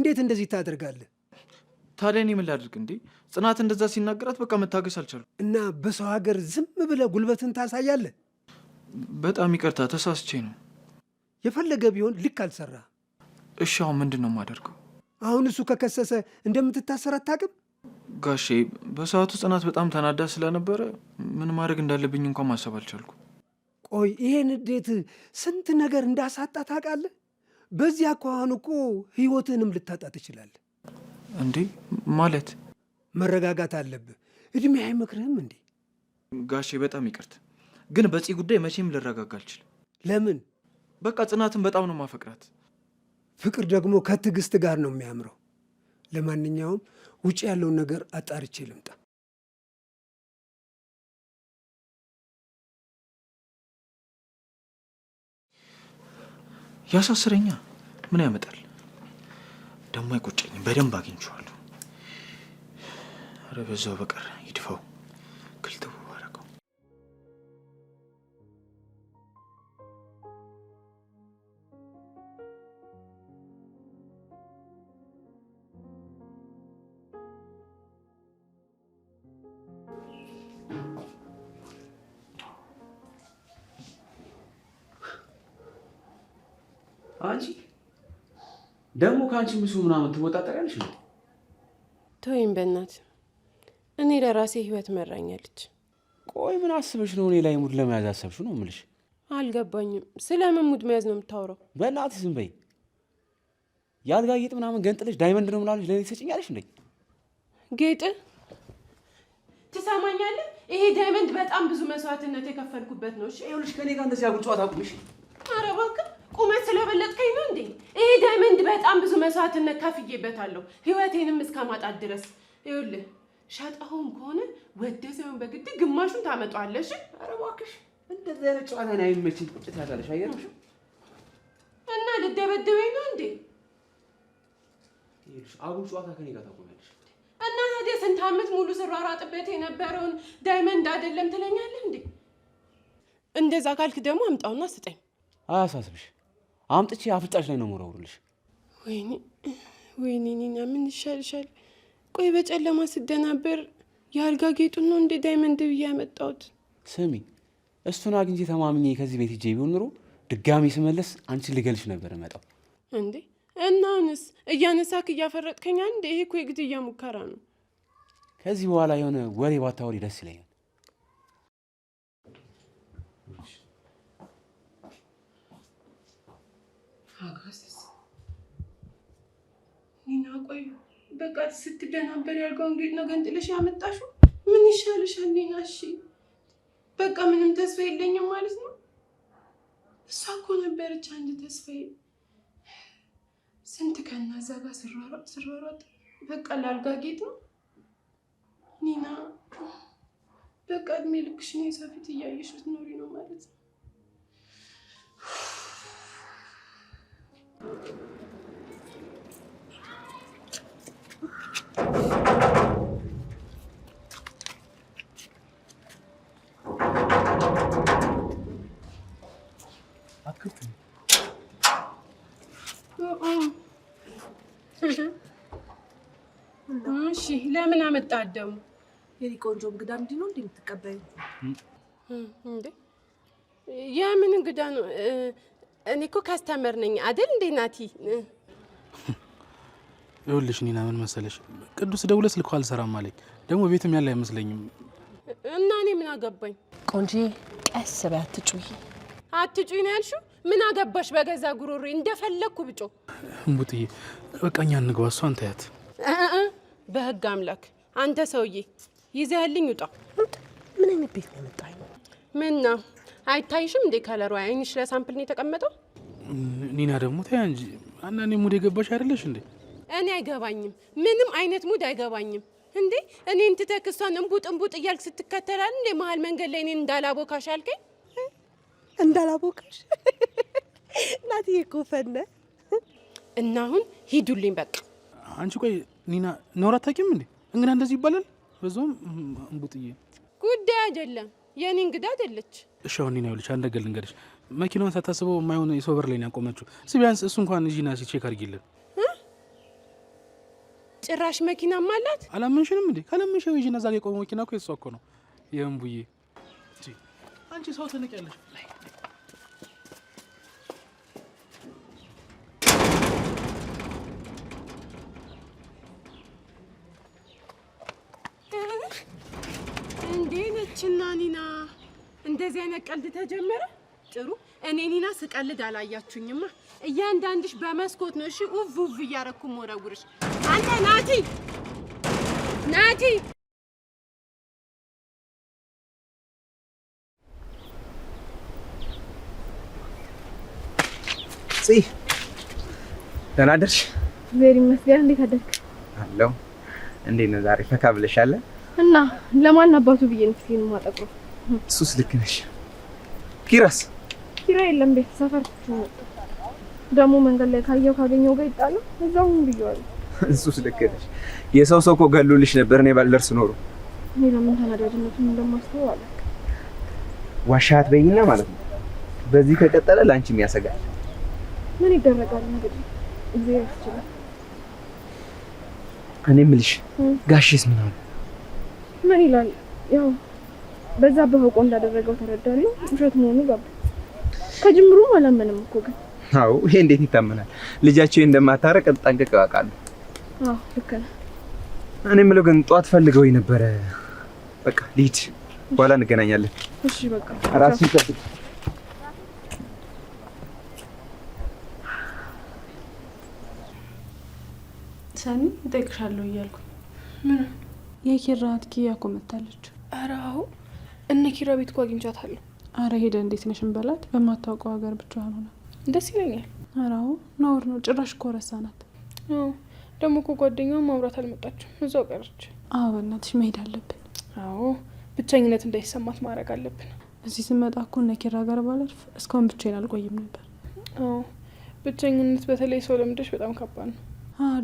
እንዴት እንደዚህ ታደርጋለህ? ታዲያ እኔ ምን ላድርግ እንዴ? ጽናት እንደዛ ሲናገራት በቃ መታገስ አልቻልኩም። እና በሰው ሀገር ዝም ብለህ ጉልበትን ታሳያለህ? በጣም ይቅርታ ተሳስቼ ነው። የፈለገ ቢሆን ልክ አልሰራ። እሺ አሁን ምንድን ነው የማደርገው? አሁን እሱ ከከሰሰ እንደምትታሰር አታውቅም? ጋሼ በሰዓቱ ጽናት በጣም ተናዳ ስለነበረ ምን ማድረግ እንዳለብኝ እንኳን ማሰብ አልቻልኩም። ቆይ ይሄን እንዴት ስንት ነገር እንዳሳጣ ታውቃለህ? በዚህ አኳኋን እኮ ህይወትህንም ልታጣ ትችላለህ። እንዴ ማለት? መረጋጋት አለብህ። እድሜ አይመክርህም እንዴ? ጋሼ በጣም ይቅርታ፣ ግን በዚህ ጉዳይ መቼም ልረጋጋ አልችልም። ለምን? በቃ ጽናትን በጣም ነው ማፈቅራት። ፍቅር ደግሞ ከትዕግስት ጋር ነው የሚያምረው። ለማንኛውም ውጭ ያለውን ነገር አጣርቼ ልምጣ። ያሳስረኛ ምን ያመጣል ደግሞ? አይቆጨኝም። በደንብ አግኝቼዋለሁ። ኧረ በዛው በቀር ይድፋው ክልተው አደረገው። አንቺ ደግሞ ከአንቺ ምሱ ምናምን ትወጣጠሪያለሽ ነው? ተወይም በእናት እኔ ለራሴ ህይወት መራኛለች። ቆይ ምን አስበሽ ነው እኔ ላይ ሙድ ለመያዝ አሰብሽ ነው የምልሽ? አልገባኝም። ስለምን ሙድ መያዝ ነው የምታወራው? በእናትሽ ዝም በይ። የአልጋ ጌጥ ምናምን ገንጥለሽ ዳይመንድ ነው ምናምን ለኔ ትሰጭኛለሽ እንዴ? ጌጥ ትሰማኛለህ? ይሄ ዳይመንድ በጣም ብዙ መስዋዕትነት የከፈልኩበት ነው። እሺ ይኸውልሽ ከኔ ጋር እንደዚህ አጉል ጨዋታ አቁምሽ። ኧረ እባክህ ቁመት ስለበለጥከኝ ነው እንዴ? ይሄ ዳይመንድ በጣም ብዙ መስዋዕትነት ከፍዬበታለሁ፣ ህይወቴንም እስከማጣት ድረስ። ይኸውልህ ሻጣሁም ከሆነ ወደ ሳይሆን በግድ ግማሹን ታመጣዋለሽ። ኧረ እባክሽ እንደዚህ አይነት ጨዋታ ነው አይመችኝ። ቁጭት ያታለሽ አየርሽ እና ልደበድበኝ ነው እንዴ? ይኸውልሽ አጉል ጨዋታ ከኔ ጋር ታቆሚያለሽ። እና ታዲያ ስንት ዓመት ሙሉ ስሯሯጥበት የነበረውን ዳይመንድ አይደለም ትለኛለህ እንዴ? እንደዛ ካልክ ደግሞ አምጣውና ስጠኝ። አያሳስብሽ፣ አምጥቼ አፍጫሽ ላይ ነው የምወረውርልሽ። ወይኔ ወይኔ ኒና ምን ይሻልሻል? ቆይ በጨለማ ስደናበር የአልጋ ጌጡን ነው እንደ ዳይመንድ ብዬ ያመጣሁት? ስሚ እሱን አግኝቼ ተማምኜ ከዚህ ቤት ሂጄ ቢሆን ኑሮ ድጋሚ ስመለስ አንቺን ልገልሽ ነበር እመጣው። እንዴ እና አሁንስ እያነሳክ እያፈረጥከኛ እንዴ? ይሄ እኮ የግድያ ሙከራ ነው። ከዚህ በኋላ የሆነ ወሬ ባታወሪ ደስ ይለኛል። አጋስስ ኒና ቆይ በቃ ስትደናበር ያልጋውን ጌጥ ነው ገንጥለሽ ያመጣሽው? ምን ይሻልሻል ኒና? እሺ በቃ ምንም ተስፋ የለኝም ማለት ነው? እሷ እኮ ነበረች አንድ ተስፋዬ። ስንት ከና እዛ ጋር ስሯሯጥ በቃ ላልጋ ጌጥ ነው ኒና። በቃ እድሜ ልክሽን የሰው ፊት እያየሽ ልትኖሪ ነው ማለት ነው? እሺ ለምን አመጣት ደግሞ? የኔ ቆንጆ እንግዳ እንዲህ ነው እንደምትቀበዩ እንዴ? የምን እንግዳ ነው? እኔ እኮ ካስተመር ነኝ አይደል እንዴ ናቲ? ይኸውልሽ ኒና ምን መሰለሽ፣ ቅዱስ ደውለህ ስልኩ አልሰራም አለኝ። ደግሞ ቤትም ያለ አይመስለኝም። እና እኔ ምን አገባኝ? ቆንጆ ቀስ በይ አትጩይ። አትጩይ ነው ያልሽው? ምን አገባሽ? በገዛ ጉሮሬ እንደፈለኩ ብጮ። እምቡጥዬ በቃ እኛ እንግባ፣ እሷን ተያት። በህግ አምላክ አንተ ሰውዬ ይዘህልኝ ውጣ። ምን አይነት ቤት ነው የመጣኝ? ምን ነው አይታይሽም እንዴ ከለሩ? አይንሽ ለሳምፕል ነው የተቀመጠው። ኒና ደግሞ ተያ እንጂ አንዳንዴ ሙድ የገባሽ አይደለሽ እንዴ? እኔ አይገባኝም፣ ምንም አይነት ሙድ አይገባኝም። እንዴ እኔን ትተህ እሷን እንቡጥ እያልክ ስትከተላል እንዴ መሀል መንገድ ላይ እኔን እንዳላቦካሽ አልከኝ? እንዳላቦካሽ ናትዬ እኮ ፈነ እና አሁን ሂዱልኝ በቃ። አንቺ ቆይ ኒና ኖር አታውቂም እንዴ? እንግዳ እንደዚህ ይባላል? በዛውም እምቡጥዬ ጉዳይ አይደለም፣ የኔ እንግዳ አይደለች። እሺ አሁን ኒና ይኸውልሽ አንድ ነገር ልንገርሽ። መኪናውን ሳታስበው የማይሆን የሰው በር ላይ ነው ያቆመችው። ቢያንስ እሱ እንኳን እጂና ቼክ አድርጊልን። ጭራሽ መኪናም አላት። አላመንሽንም እንዴ? ካላመንሽ ይዤና እዛ ጋር የቆመው መኪና እኮ የሷ እኮ ነው የእምቡዬ። አንቺ ሰው ትንቂያለሽ። እንዴ ነችና ኒና እንደዚህ አይነት ቀልድ ተጀመረ? ጥሩ። እኔ ኒና ስቀልድ አላያችሁኝማ። እያንዳንድሽ በመስኮት ነው እሺ ኡቭ ኡቭ እያረኩ ወረውርሽ። አንተ ናቲ ደህና አደርሽ? ቬሪ መስገን እንዴት አደርክ? አለው። እንዴት ነው ዛሬ ፈካ ብለሻል? እና ለማን አባቱ ብዬ ነው ስኪን ማጠቁ። እሱስ ልክ ነሽ። ኪራስ? ኪራ የለም ቤት ሰፈር ነው። ደግሞ መንገድ ላይ ካገኘው ጋር ይጣላ እዛው ብየዋለሁ። እሱስ ልክ ነሽ። የሰው ሰው እኮ ገሉልሽ ነበር እኔ ባልደርስ ኖሮ። እኔ ለምን ተናዳጅነቱን እንደማስተው አላውቅም። ዋሻት በይና ማለት ነው። በዚህ ከቀጠለ ላንቺም ያሰጋል። ምን ይደረጋል እንግዲህ እዚህ ያስችላል። እኔ የምልሽ ጋሼስ ምን አለ? ምን ይላል? ያው በዛ በሆቆ እንዳደረገው ተረዳለሁ። ውሸት መሆኑ ገባ። ከጅምሩ አላመንም እኮ ግን። አዎ ይሄ እንዴት ይታመናል? ልጃቸው እንደማታረቅ ጠንቅቀው ያውቃሉ። አዎ ልክ ነህ። እኔ የምለው ግን ጧት ፈልገው ነበረ። በቃ ልሂድ፣ በኋላ እንገናኛለን። እሺ በቃ ራስሽን ጠብቂ። ሰኒ እጠይቅሻለሁ እያልኩ ምን? የኪራ እህት ኪያ እኮ መታለች። ኧረ አዎ እነ ኪራ ቤት እኮ አግኝቻታለሁ። አረ ሄደ እንዴት ነሽ እንበላት። በማታውቀው ሀገር ብቻዋን ሆና ደስ ይለኛል። አረ አዎ ነውር ነው። ጭራሽ እኮ ረሳናት። አዎ ደግሞ እኮ ጓደኛዋ ማውራት አልመጣችም፣ እዛው ቀረች። አዎ በእናትሽ መሄድ አለብን። አዎ ብቸኝነት እንዳይሰማት ማድረግ አለብን። እዚህ ስመጣ እኮ እነ ኪራ ጋር ባላልፍ እስካሁን ብቻዬን አልቆይም ነበር። አዎ ብቸኝነት በተለይ ሰው ለምደሽ በጣም ከባድ ነው።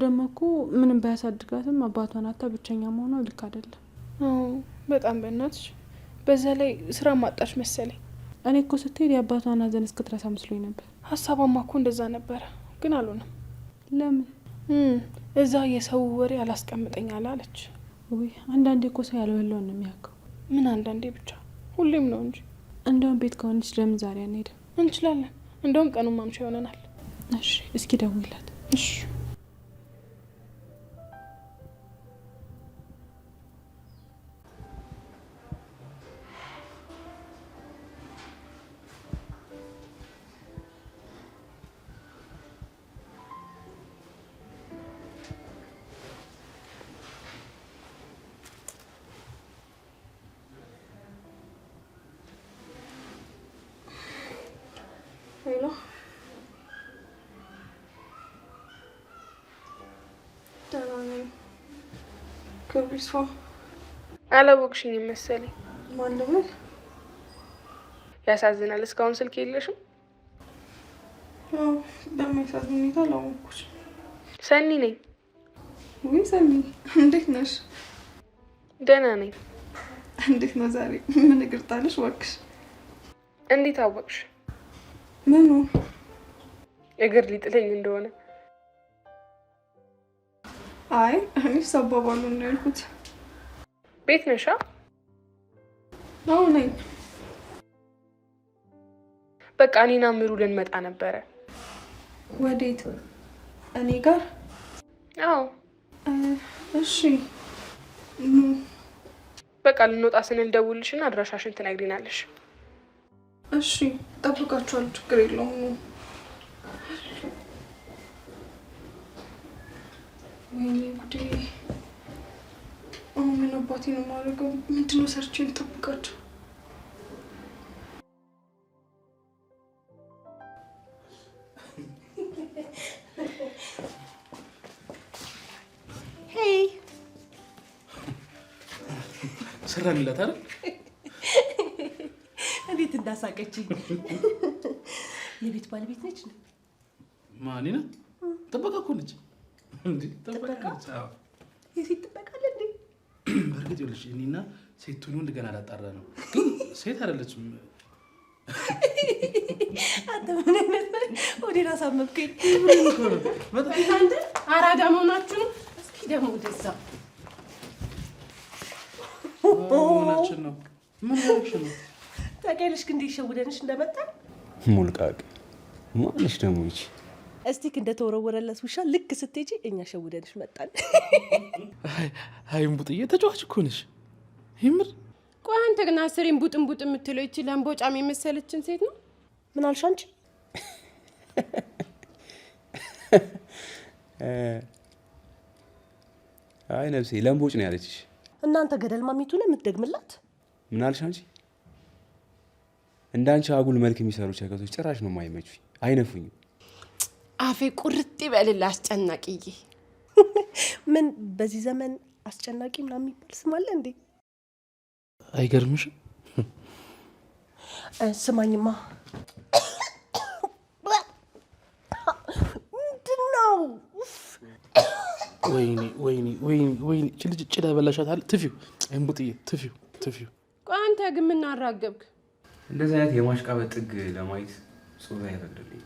ደግሞ እኮ ምንም ባያሳድጋትም አባቷን አታ ብቸኛ መሆኗ ልክ አይደለም። አዎ በጣም በእናትሽ። በዛ ላይ ስራ ማጣሽ መሰለኝ። እኔ እኮ ስትሄድ የአባቷን ሀዘን እስክትረሳ መስሎኝ ነበር። ሀሳቧማ እኮ እንደዛ ነበረ፣ ግን አልሆነም። ለምን? እዛ የሰው ወሬ አላስቀምጠኝ አለች። ውይ አንዳንዴ እኮ ሰው ያልበላውን ነው የሚያውቀው። ምን አንዳንዴ ብቻ፣ ሁሌም ነው እንጂ። እንደውም ቤት ከሆነች ለምን ዛሬ አንሄድም? እንችላለን። እንደውም ቀኑን ማምሻ ይሆነናል። እሺ እስኪ ደውይላት። እሺ ክብሪስፋ አላወቅሽኝም መሰለኝ። ማን ነው? ያሳዝናል። እስካሁን ስልክ የለሽም? አዎ በሚያሳዝን ሁኔታ አላወቅኩሽ። ሰኒ ነኝ። ወይ ሰኒ እንዴት ነሽ? ደህና ነኝ። እንዴት ነው ዛሬ? ምን እግር ጣልሽ እባክሽ? እንዴት አወቅሽ? ምኑ? እግር ሊጥለኝ እንደሆነ? አይ እኔ ሰባባሉ ነው ያልኩት። ቤት ነሻ? አዎ ነኝ። በቃ እኔና ምሩ ልንመጣ ነበረ። ወዴት? እኔ ጋር? አዎ። እሺ በቃ ልንወጣ ስንል ደውልሽና አድራሻሽን ትነግሪናለሽ። እሺ እጠብቃችኋለሁ፣ ችግር የለውም። ወይኔ ጉዴ! አሁን ምን አባቴ ነው የማደርገው? ምንድነው ሰርቼ የምጠብቃቸው? ሄይ ሰራንላት አይደል? እንዴት እንዳሳቀችኝ! የቤት ባለቤት ነች። ማን ነው? ጥበቃ እኮ ነች። እንዴ ጥበቃ? አዎ። የሴት ጥበቃ አለ እንዴ? በእርግጥ ይኸውልሽ እኔና ሴቱን እንደገና አላጣራ ነው፣ ግን ሴት አይደለችም። አንተ ምን አይነት ወዴ ራስ አመብከኝ? አንተ አራዳ መሆናችሁ ነው። እስኪ ደግሞ ደዛ ምናችን ነው? ምን ሆነሽ ነው? ታውቂያለሽ ግን እንዲሸውደንሽ እንደመጣ ሙልቃቅ ማለሽ ደግሞ ይቺ እስቲክ እንደተወረወረለት ውሻ ልክ ስትሄጂ እኛ ሸውደንሽ መጣን። አይ እምቡጥዬ ተጫዋች እኮ ነሽ ይምር። ቆይ አንተ ግን አስሬን ቡጥ የምትለው ይቺ ለምቦጫም የመሰለችን ሴት ነው? ምን አልሽ አንቺ? አይ ነፍሴ ለምቦጭ ነው ያለችሽ። እናንተ ገደል ማሚቱ ነው የምትደግምላት? ምን አልሽ አንቺ? እንዳንቺ አጉል መልክ የሚሰሩ ቸከቶች ጭራሽ ነው የማይመቹኝ፣ አይነፉኝም። አፌ ቁርጥ ይበልል አስጨናቂዬ። ምን በዚህ ዘመን አስጨናቂ ምናምን የሚባል ስም አለ እንዴ? አይገርምሽም? ስማኝማ ምንድነው? ወይኔ ችልጅ ጭዳ በላሻታል። ትፊው እምቡጥዬ ትፊው። ቆይ አንተ ግን ምን አራገብክ? እንደዚህ አይነት የማሽቃበጥ ጥግ ለማየት ጾታ አይፈቅድልኝ።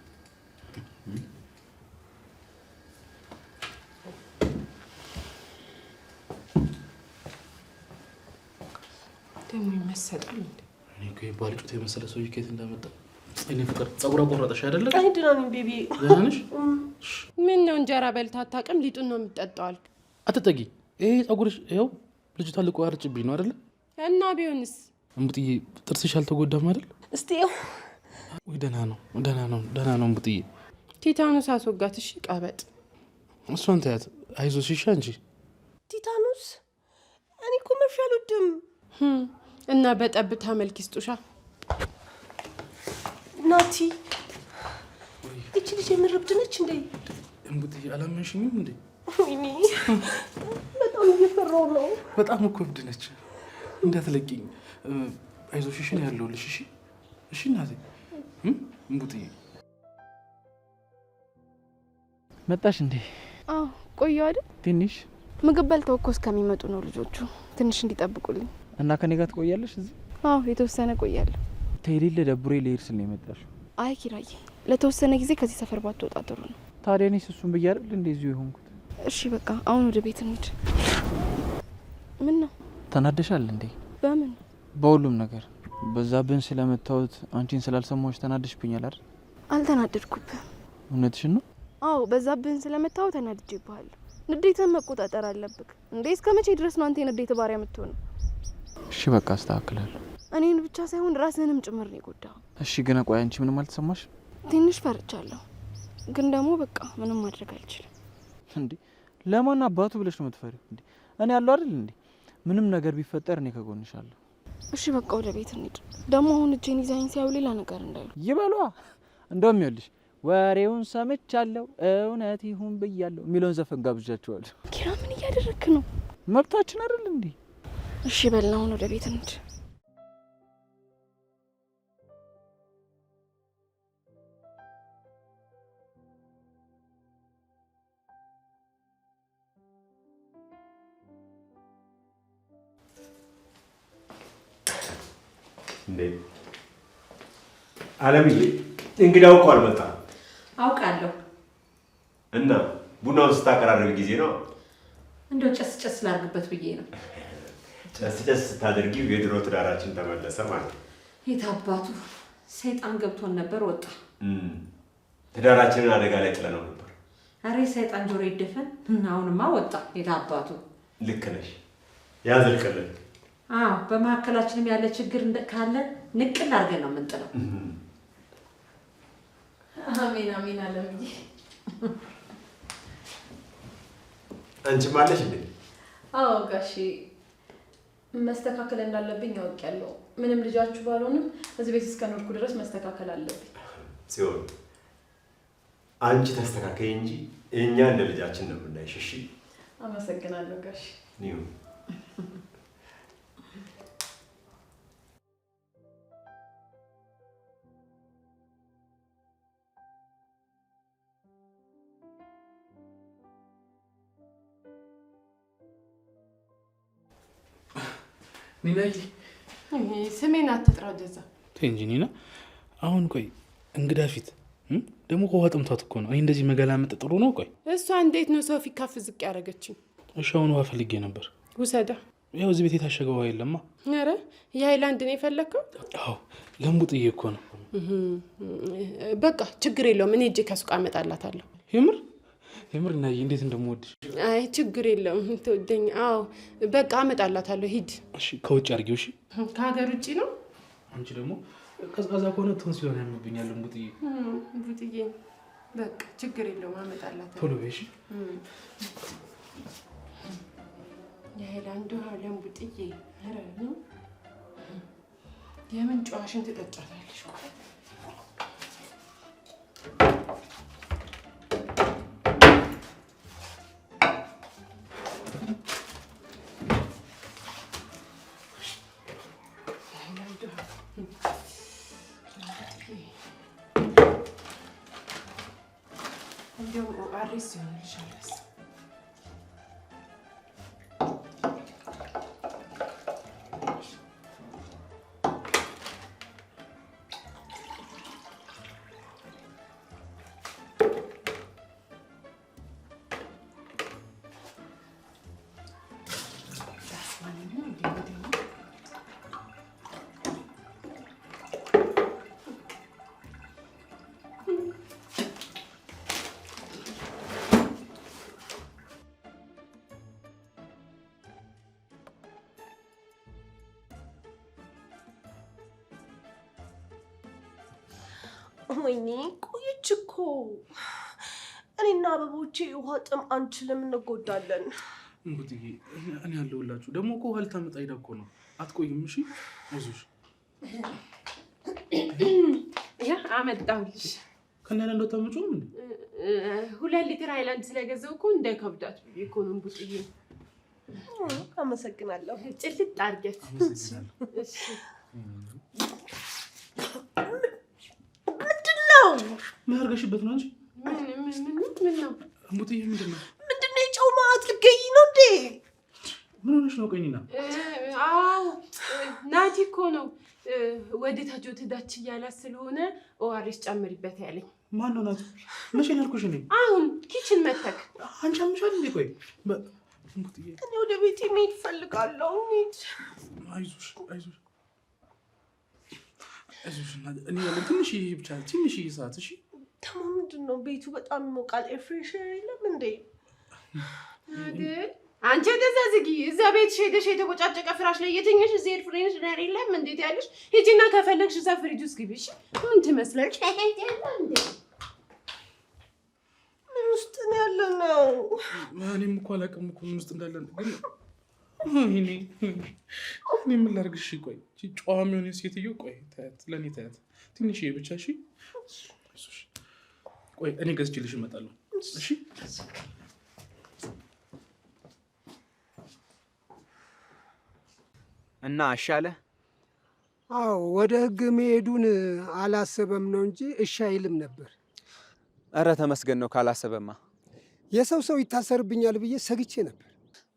ደግሞ ይመሰጣል እንዴ? እኔ እኮ ባልጩት የመሰለ ሰውዬ ከየት እንዳመጣ። እኔ ፍቅር ጸጉራ ቆረጠሽ አይደለ? አይድናን ቤቢ ያንሽ ምን ነው እንጀራ በልታ አታውቅም? ሊጡን ነው የምትጠጣው አልክ። አትጠጊ። ይሄ ጸጉርሽ ይኸው ልጅቷ ልቆራርጭብኝ ነው አይደለ? እና ቢሆንስ? እምቡጥዬ ጥርስሽ አልተጎዳም አይደል? እስቲ ይኸው። ወይ ደህና ነው እምቡጥዬ። ቲታኑስ አስወጋት። እሺ ቀበጥ እሷን ተያት። አይዞሽ እሺ። አንቺ ቲታኑስ? እኔ እኮ መርፌ አልወድም። እና በጠብታ መልክ ይስጡሻ። ናቲ እቺ ልጅ የምርብድ ነች እንዴ? እምቡጥዬ አላመንሽኝም እንዴ? ወይኔ በጣም እየፈራሁ ነው። በጣም እኮ እብድ ነች። እንዳትለቂኝ። አይዞሽ እሺ ነው ያለሁልሽ። እሺ እናቴ። እምቡጥዬ መጣሽ እንዴ? አዎ ቆየሁ አይደል? ትንሽ ምግብ በልተው እኮ እስከሚመጡ ነው ልጆቹ። ትንሽ እንዲጠብቁልኝ። እና ከኔ ጋር ትቆያለሽ እዚህ? አዎ የተወሰነ ቆያለሁ። ተይሌለ ደብሬ ልሄድ ስል ነው የመጣሽው? አይ ኪራዬ፣ ለተወሰነ ጊዜ ከዚህ ሰፈር ባትወጣ ጥሩ ነው። ታዲያ እኔስ እሱን ብዬ አይደል እንደዚሁ የሆንኩት? እሺ በቃ አሁን ወደ ቤት እንሂድ። ምን ነው ተናደሻል እንዴ? በምን? በሁሉም ነገር በዛብን ስለመታወት አንቺን ስላልሰማሁሽ ተናደሽብኛል አይደል? አልተናደድኩብህም። እውነትሽን ነው? አዎ በዛብህን ስለመታው ተናድጄብሃለሁ። ንዴትን መቆጣጠር አለብክ እንዴ። እስከ መቼ ድረስ ነው አንተ የንዴት ባሪያ የምትሆነው? እሺ በቃ አስተካክላለሁ። እኔን ብቻ ሳይሆን ራስህንም ጭምር ነው የጎዳው። እሺ ግን ቆይ አንቺ ምንም አልተሰማሽ? ትንሽ ፈርቻለሁ፣ ግን ደግሞ በቃ ምንም ማድረግ አልችልም። እንዴ ለማን አባቱ ብለሽ ነው የምትፈሪው እንዴ? እኔ ያለው አይደል እንዴ? ምንም ነገር ቢፈጠር እኔ ከጎንሻለሁ። እሺ በቃ ወደ ቤት እንሂድ። ደግሞ አሁን እጄን ይዛኝ ሲያዩ ሌላ ነገር እንዳይሉ ይበሏ። እንደውም ይኸውልሽ ወሬውን ሰምቻለሁ እውነት ይሁን ብያለሁ የሚለውን ዘፈን ጋብዣቸዋለሁ። ኪራ ምን እያደረክ ነው? መብታችን አይደል እንዴ? እሺ በልና አሁን ወደ ቤት እንሂድ። እንዴ አለምዬ፣ እንግዳው እኮ አልመጣም። አውቃለሁ። እና ቡናውን ስታቀራረብ ጊዜ ነው። እንደው ጨስ ላድርግበት ብዬ ነው። ጨስ ስታደርጊው የድሮ ትዳራችን ተመለሰ ማለት ነው። የት አባቱ ሰይጣን ገብቶን ነበር፣ ወጣ። ትዳራችንን አደጋ ላይ ጥለነው ነበር። አሬ ሰይጣን ጆሮ ይደፈን። አሁንማ ወጣ። የት አባቱ። ልክ ነሽ። ያዝልቅልን። አዎ በመካከላችንም ያለ ችግር ካለ ንቅል አድርገን ነው የምንጥለው። አሜን አሜን። አለምዬ አንቺም አለሽ እንዴ? አዎ ጋሼ፣ መስተካከል እንዳለብኝ አውቄያለሁ። ምንም ልጃችሁ ባልሆንም እዚህ ቤት እስከኖርኩ ድረስ መስተካከል አለብኝ። ጽዮን፣ አንቺ ተስተካከይ እንጂ እኛ እንደ ልጃችን ነው የምናይሽ። እሺ? አመሰግናለሁ ጋሼ። ኒናዬ ስሜን አትጥራው ደዛ። ተይ እንጂ ኒና። አሁን ቆይ እንግዳ ፊት ደግሞ ከውሃ ጥምቷት እኮ ነው። እኔ እንደዚህ መገላመጥ ጥሩ ነው? ቆይ እሷ እንዴት ነው ሰው ፊት ከፍ ዝቅ ያደረገችኝ? እሺ አሁን ውሃ ፈልጌ ነበር። ውሰዳ። ያው እዚህ ቤት የታሸገ ውሃ የለማ። ኧረ የሃይላንድ ነው የፈለግከው? አዎ ለምቡጥዬ እኮ ነው። በቃ ችግር የለውም። እኔ እጄ ከሱቅ አመጣላታለሁ። የምር እናዬ እንዴት እንደምወድሽ። አይ ችግር የለውም ትወደኝ። አዎ በቃ አመጣላታለሁ። ሂድ። እሺ ከውጭ አድርጊው። እሺ ከሀገር ውጭ ነው። አንቺ ደግሞ ቀዝቃዛ ከሆነ ትሆን ስለሆነ ያምብኛል። ቡጥዬ ቡጥዬ በቃ ችግር የለውም አመጣላታለሁ። ቶሎ በይ። እሺ የሃይላንዱ አለም ቡጥዬ። ኧረ ነው የምን ጨዋሽን ትጠጫታለሽ? እንዲያውም አሪስ ይሆንልሻል። ወይኔ ቆየች እኮ። እኔና አበቦቼ ውሃ ጥም አንችልም፣ እንጎዳለን። ቡጥዬ እኔ ያለሁላችሁ። ደግሞ እኮ ውሃ ልታመጣ ሄዳ እኮ ነው። አትቆይም። እሺ አይዞሽ። ያ አመጣሁልሽ። ከእናንተ እንደታመጪው ምን 2 ሊትር ሃይላንድ ስለገዛው እኮ እንዳይከብዳት እኮ ነው ቡጥዬ። አመሰግናለሁ። ጭልጥ አድርገት። እሺ ምን አድርገሽበት ነው አንቺ? ምን ነው ቡጥዬ? ምንድን ነው የጨው ማት ልትገይ ነው እንዴ? ምን ሆነሽ ነው? ቀኝና አዎ ናቲ እኮ ነው ወደ ታች ወተዳች እያላት ስለሆነ ኦአርኤስ ጨምሪበት ያለኝ። ማን ነው ናቲ? መቼ ነው ያልኩሽ? እኔ አሁን ኪችን መተክ። አንቺ አምሻል እንዴ? ቆይ ቡጥዬ እኔ ወደ ቤቴ መሄድ እፈልጋለሁ። አይዞሽ እኔ ያለ ትንሽዬ ብቻ ትንሽዬ ሰዓት። እሺ ደግሞ ምንድን ነው ቤቱ በጣም ይሞቃል። ኤርፍሬሸር የለም እንዴ? አይደል አንቺ እንደዛ ዝጊ። እዛ ቤት ሄደሽ የተቦጫጨቀ ፍራሽ ላይ የትኛሽ እዚህ ኤርፍሬሸር የለም እንዴት ያለሽ? ሂጂና ከፈለግሽ እዛ ፍሪጅ ውስጥ ግቢ። እሺ ምን ትመስላለሽ? ምን ውስጥ ነው ያለነው? እኔም እኮ አላውቅም እኮ ምን ውስጥ እንዳለን ግን እኔ ምን ላድርግሽ? ቆይ ጨዋ የሚሆን ሴትዮ ቆይ ታያት፣ ለእኔ ታያት ትንሽዬ ብቻ። እሺ ቆይ እኔ ገዝቼልሽ እመጣለሁ። እሺ እና አሻለ? አዎ ወደ ህግ መሄዱን አላሰበም ነው እንጂ እሺ አይልም ነበር። እረ ተመስገን ነው ካላሰበማ። የሰው ይታሰርብኛል ብዬ ሰግቼ ነበር።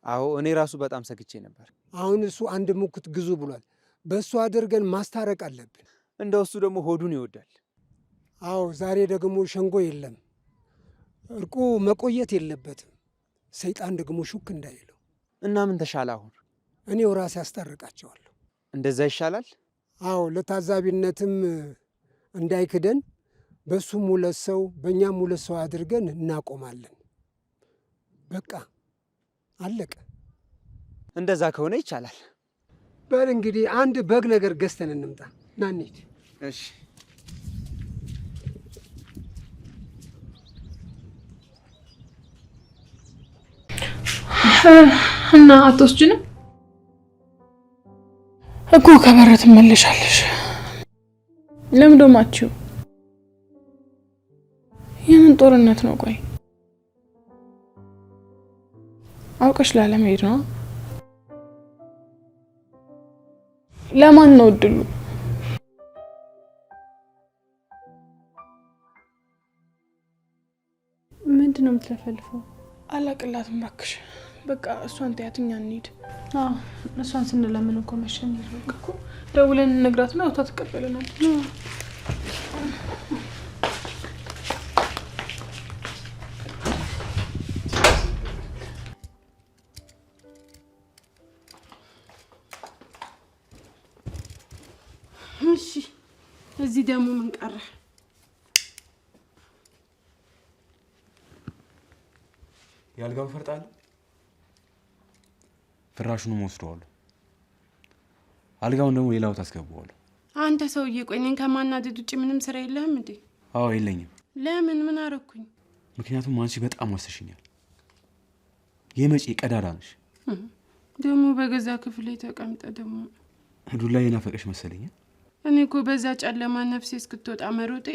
አዎ እኔ ራሱ በጣም ሰግቼ ነበር። አሁን እሱ አንድ ሙክት ግዙ ብሏል። በእሱ አድርገን ማስታረቅ አለብን። እንደው እሱ ደግሞ ሆዱን ይወዳል። አዎ ዛሬ ደግሞ ሸንጎ የለም። እርቁ መቆየት የለበትም። ሰይጣን ደግሞ ሹክ እንዳይለው። እና ምን ተሻለ አሁን? እኔው ራሴ አስታርቃቸዋለሁ። እንደዛ ይሻላል? አዎ ለታዛቢነትም እንዳይክደን በሱም 2 ሰው በእኛም 2 ሰው አድርገን እናቆማለን። በቃ አለቀ። እንደዛ ከሆነ ይቻላል። በል እንግዲህ አንድ በግ ነገር ገዝተን እንምጣ። ና እንሂድ። እሺ እና አትወስጂንም እኮ? ከበረ ትመለሻለሽ። ለምን ደማችሁ? የምን ጦርነት ነው? ቆይ አውቀሽ ላለመሄድ ነው? ለማን ነው እድሉ? ምንድን ነው የምትለፈልፈው? አላቅላትም እባክሽ። በቃ እሷን ተያት፣ እኛ እንሂድ። አዎ እሷን ስንለምን እኮ መሸን ይልቅ እኮ ደውለን እንነግራትና ወታ ትቀበለናለች። እሺ እዚህ ደግሞ ምን ቀረ? ያልጋው ፈርጣል ፍራሹንም ወስደዋለሁ። አልጋውን ደግሞ ሌላው ታስገባዋለሁ። አንተ ሰውዬ ቆይ እኔን ከማናደድ ውጭ ምንም ስራ የለህም እንዴ? አዎ የለኝም። ለምን? ምን አረኩኝ? ምክንያቱም አንቺ በጣም ወስሽኛል። የመጪ ቀዳዳ ነሽ። ደግሞ በገዛ ክፍሌ ተቀምጠ ደግሞ ዱላ የናፈቀሽ መሰለኝ። እኔ እኮ በዛ ጨለማ ነፍሴ እስክትወጣ መሮጤ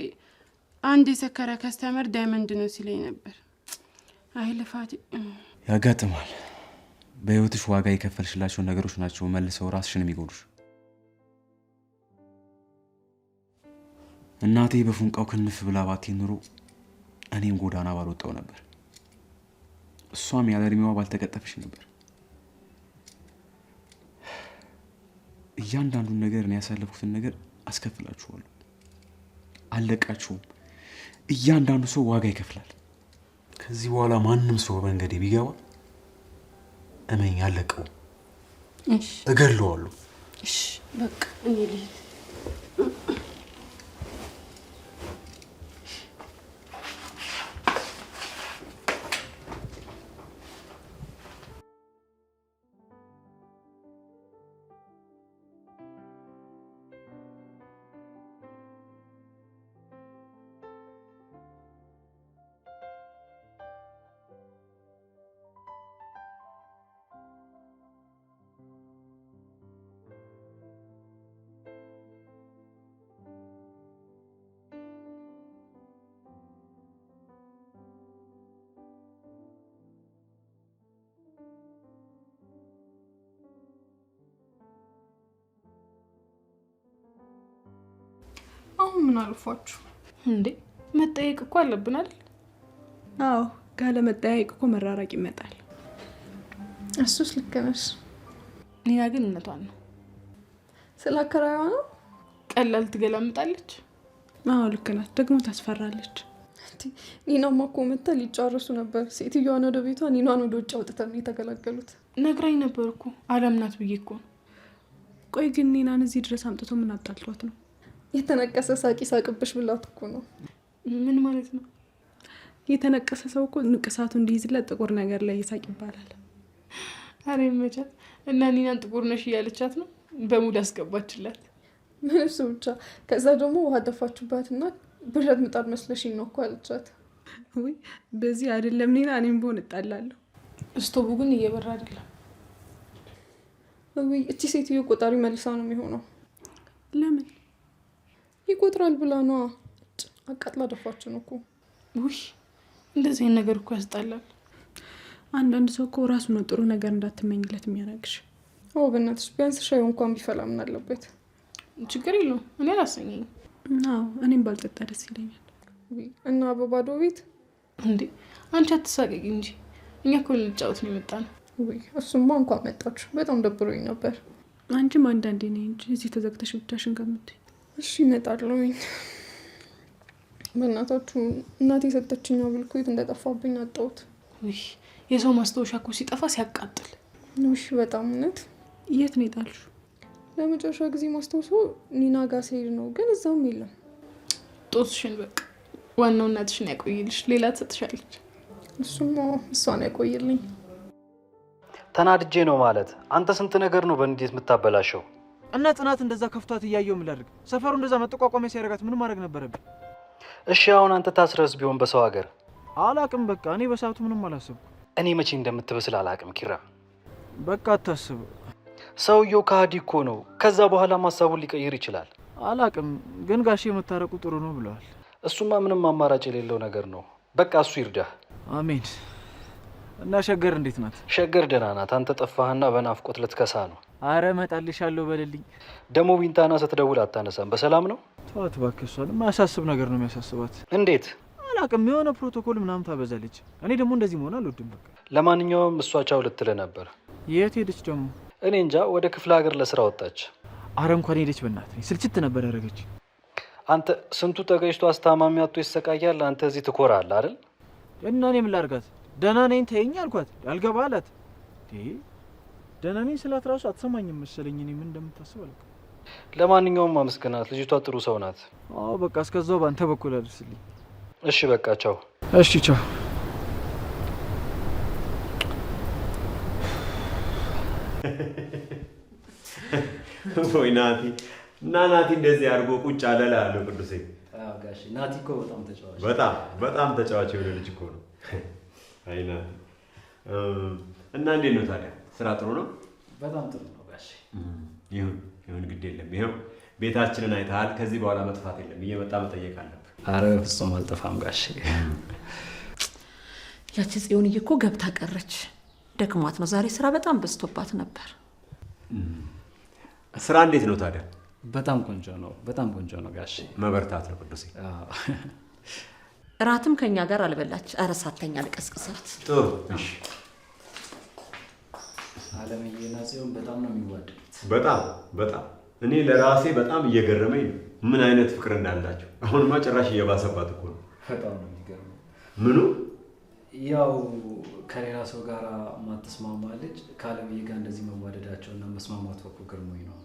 አንድ የሰከረ ከስተመር ዳይመንድ ነው ሲለኝ ነበር። አይ ልፋቴ። ያጋጥማል። በህይወትሽ ዋጋ የከፈልሽላቸው ነገሮች ናቸው መልሰው ራስሽን የሚጎዱሽ። እናቴ በፉንቃው ክንፍ ብላ ባቴ ኑሮ እኔም ጎዳና ባልወጣው ነበር። እሷም ያለ እድሜዋ ባልተቀጠፈሽ ነበር። እያንዳንዱን ነገር እኔ ያሳለፍኩትን ነገር አስከፍላችኋለሁ። አለቃችሁም። እያንዳንዱ ሰው ዋጋ ይከፍላል። ከዚህ በኋላ ማንም ሰው በመንገዴ ቢገባ እመኝ አለቀው። እሺ እገለዋለሁ። እሺ በቃ እኔ ልሂድ። አሁን ምን አልፏችሁ እንዴ? መጠየቅ እኮ አለብን አይደል? አዎ፣ ካለ መጠየቅ እኮ መራራቅ ይመጣል። እሱስ ልክ ነሽ። ኒና ግን እውነቷን ነው። ስለ አከራይዋ ነው ቀላል ትገላምጣለች። አዎ ልክ ናት። ደግሞ ታስፈራለች። ኒናማ እኮ መታ ሊጫረሱ ነበር። ሴትዮዋን ወደ ቤቷ፣ ኒናን ወደ ውጭ አውጥተው ነው የተገላገሉት። ነግራኝ ነበር እኮ አለምናት ብዬ እኮ ነው። ቆይ ግን ኒናን እዚህ ድረስ አምጥቶ ምን አጣልቷት ነው? የተነቀሰ ሳቂ ሳቅብሽ ብላት እኮ ነው። ምን ማለት ነው? የተነቀሰ ሰው እኮ ንቅሳቱ እንዲይዝለት ጥቁር ነገር ላይ ይሳቅ ይባላል። አሬ መቻት እና ኒናን ጥቁር ነሽ እያለቻት ነው። በሙድ አስገባችላት። ምን እሱ ብቻ። ከዛ ደግሞ ውሃ ደፋችባትና ብረት ምጣድ መስለሽኝ ነው እኮ አለቻት። ወይ በዚህ አይደለም ኒና እኔም ብሆን እጣላለሁ። እስቶቡ ግን እየበራ አይደለም። ወይ እቺ ሴትዮ ቆጣሪ መልሳ ነው የሚሆነው። ለምን ይቆጥራል ብላ ነው። አቃጥላ ደፋችን እኮ። ውይ እንደዚህ አይነት ነገር እኮ ያስጣላል። አንዳንድ ሰው እኮ ራሱ ነው ጥሩ ነገር እንዳትመኝለት የሚያደርግሽ። አዎ በእናትሽ ቢያንስ ሻዩ እንኳን ቢፈላ ምን አለበት? ችግር የለውም። እኔ አላሰኘኝም። አዎ እኔም ባልጠጣ ደስ ይለኛል። እና በባዶ ቤት እንዴ? አንቺ አትሳቀቂ እንጂ እኛ እኮ ልንጫወት ነው የመጣነው። ወይ እሱማ እንኳን መጣችሁ። በጣም ደብሮኝ ነበር። አንቺም አንዳንዴ ነኝ እንጂ እዚህ ተዘግተሽ ብቻሽን ከምትይ። እሺ እመጣለሁኝ። በእናታችሁ እናቴ የሰጠችኝ ብልኩት እንደጠፋብኝ አጣሁት። ውይ የሰው ማስታወሻ እኮ ሲጠፋ ሲያቃጥል። ውይ በጣም እውነት። የት ነው የጣልሽው? ለመጨረሻ ጊዜ ማስታወሶ ኒና ጋር ስሄድ ነው፣ ግን እዛም የለም። ጦስሽን በቃ ዋናው እናትሽን ያቆይልሽ፣ ሌላ ትሰጥሻለች። እሱማ እሷን ያቆይልኝ። ተናድጄ ነው ማለት። አንተ ስንት ነገር ነው በእንዴት የምታበላሸው? እና ጽናት እንደዛ ከፍቷት እያየው ምን ላድርግ? ሰፈሩ እንደዛ መጠቋቋሚያ ሲያደርጋት ምን ማድረግ ነበረብኝ? እሺ አሁን አንተ ታስረስ ቢሆን በሰው ሀገር አላቅም። በቃ እኔ በሰዓቱ ምንም አላሰብኩ። እኔ መቼ እንደምትበስል አላቅም። ኪራ በቃ አታስብ። ሰውየው ከሃዲ እኮ ነው። ከዛ በኋላ ሀሳቡን ሊቀይር ይችላል። አላቅም፣ ግን ጋሼ መታረቁ ጥሩ ነው ብለዋል። እሱማ ምንም አማራጭ የሌለው ነገር ነው። በቃ እሱ ይርዳህ። አሜን። እና ሸገር እንዴት ናት? ሸገር ደህና ናት። አንተ ጠፋህና በናፍቆት ልትከሳ ነው። አረ እመጣልሻለሁ በልልኝ። ደግሞ ቢንታና ስትደውል አታነሳም። በሰላም ነው? ተዋት እባክህ። እሷን የማያሳስብ ነገር ነው የሚያሳስባት። እንዴት? አላቅም፣ የሆነ ፕሮቶኮል ምናምን ታበዛለች። እኔ ደግሞ እንደዚህ መሆን አልወድም። በቃ ለማንኛውም እሷ ቻው ልትልህ ነበር። የት ሄደች ደግሞ? እኔ እንጃ፣ ወደ ክፍለ ሀገር ለስራ ወጣች። አረ እንኳን ሄደች። በእናትህ ስልችት ነበር ያደረገች። አንተ ስንቱ ተገጭቶ አስታማሚ አጥቶ ይሰቃያል። አንተ እዚህ ትኮራለህ አይደል? እና እኔ ምን ላድርጋት? ደህና ነኝ ተይኝ አልኳት። ያልገባ አላት። ደህና ነኝ ስላት ራሱ አትሰማኝም መሰለኝ። እኔ ምን እንደምታስብ አልኩ። ለማንኛውም አመስግናት፣ ልጅቷ ጥሩ ሰው ናት። አዎ በቃ እስከዛው ባንተ በኩል አድርስልኝ። እሺ በቃ ቻው። እሺ ቻው። ወይ ናቲ እና ናቲ እንደዚህ አድርጎ ቁጭ አለ እላለሁ ቅዱሴ። አዎ ጋሼ ናቲ እኮ በጣም ተጫዋች በጣም ተጫዋች የሆነ ልጅ እኮ ነው። አይ ናቲ እና እንዴት ነው ታዲያ? ስራ ጥሩ ነው? በጣም ጥሩ ነው ጋሼ። ይሁን ግድ የለም። ይኸው ቤታችንን አይተሃል። ከዚህ በኋላ መጥፋት የለም። እየመጣ መጠየቅ አለብህ። አረ ፍጹም አልጠፋም ጋሼ። ያቺ ጽዮንዬ እኮ ገብታ ቀረች። ደክሟት ነው ዛሬ። ስራ በጣም በዝቶባት ነበር። ስራ እንዴት ነው ታዲያ? በጣም ቆንጆ ነው። በጣም ቆንጆ ነው ጋሼ። መበርታት ነው ቅዱሴ። እራትም ከኛ ጋር አልበላች። ኧረ ሳተኛ ልቀስቅሳት። ጥሩ እሺ። አለምዬና ጽዮን በጣም ነው የሚዋደዱት። በጣም እኔ ለራሴ በጣም እየገረመኝ ነው ምን አይነት ፍቅር እንዳላቸው። አሁንማ ጭራሽ እየባሰባት እኮ ነው። በጣም ነው የሚገርመው። ምኑ? ያው ከሌላ ሰው ጋር ማትስማማ ልጅ ከአለምዬ ጋር እንደዚህ መዋደዳቸውና መስማማቱ እኮ ገርሞኝ ነው።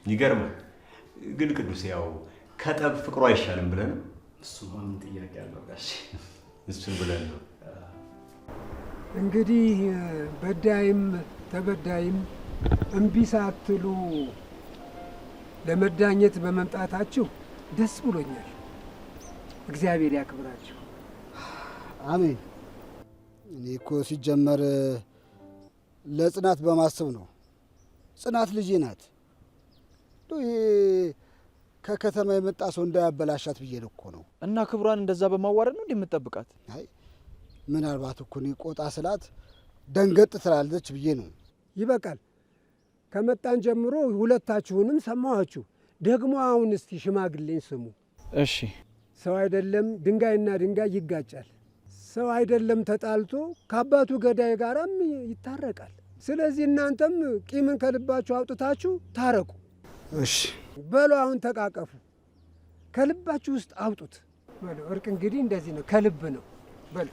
ይገርማል። ግን ቅዱስ ያው ከጠብ ፍቅሩ አይሻልም ብለህ ነው? እሱማ ምን ጥያቄ አለው ጋሼ? እሱን ብለን ነው እንግዲህ በዳይም ተበዳይም እምቢ ሳትሉ ለመዳኘት በመምጣታችሁ ደስ ብሎኛል። እግዚአብሔር ያክብራችሁ። አሜን። እኔ እኮ ሲጀመር ለጽናት በማሰብ ነው። ጽናት ልጄ ናት። ይሄ ከከተማ የመጣ ሰው እንዳያበላሻት ብዬ ነው እኮ ነው። እና ክብሯን እንደዛ በማዋረድ ነው እንደምትጠብቃት? አይ ምናልባት እኮ እኔ ቆጣ ስላት ደንገጥ ትላለች ብዬ ነው። ይበቃል። ከመጣን ጀምሮ ሁለታችሁንም ሰማኋችሁ። ደግሞ አሁን እስቲ ሽማግሌን ስሙ። እሺ። ሰው አይደለም ድንጋይና ድንጋይ ይጋጫል። ሰው አይደለም ተጣልቶ ከአባቱ ገዳይ ጋራም ይታረቃል። ስለዚህ እናንተም ቂምን ከልባችሁ አውጥታችሁ ታረቁ። እሺ በሉ አሁን ተቃቀፉ። ከልባችሁ ውስጥ አውጡት። በሉ እርቅ እንግዲህ እንደዚህ ነው፣ ከልብ ነው። በሉ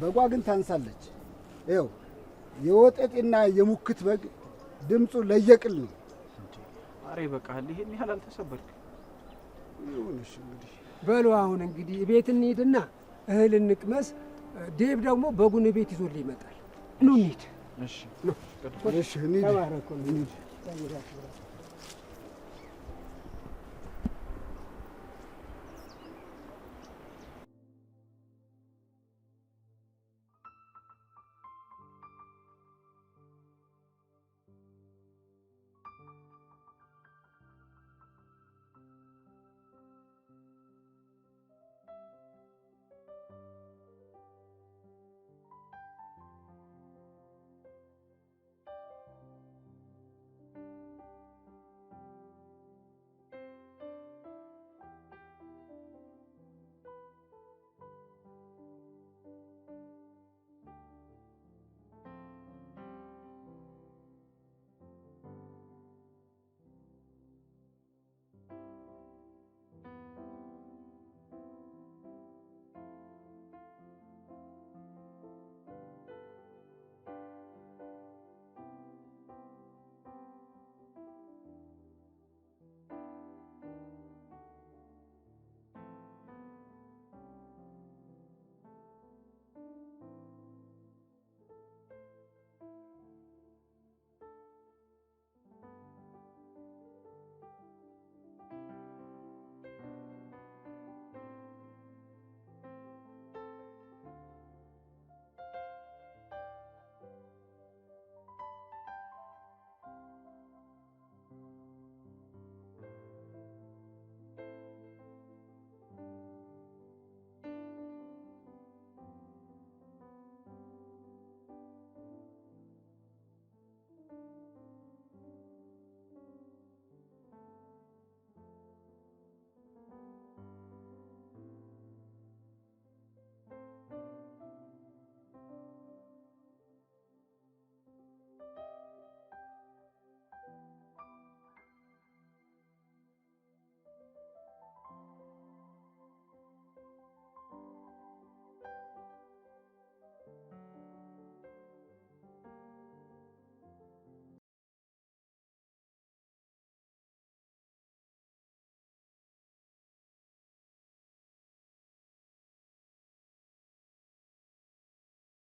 በጓ ግን ታንሳለች። ይኸው የወጠጤና የሙክት በግ ድምፁ ለየቅል ነው። አሬ በቃል ይሄን ያህል አልተሰበርክ። ይሁንሽ እንግዲህ። በሉ አሁን እንግዲህ ቤት እንሂድና እህል እንቅመስ። ዴብ ደግሞ በጉን ቤት ይዞልህ ይመጣል። ኑ እንሂድ። እሺ እሺ እንሂድ። ተባረኩ። እንሂድ።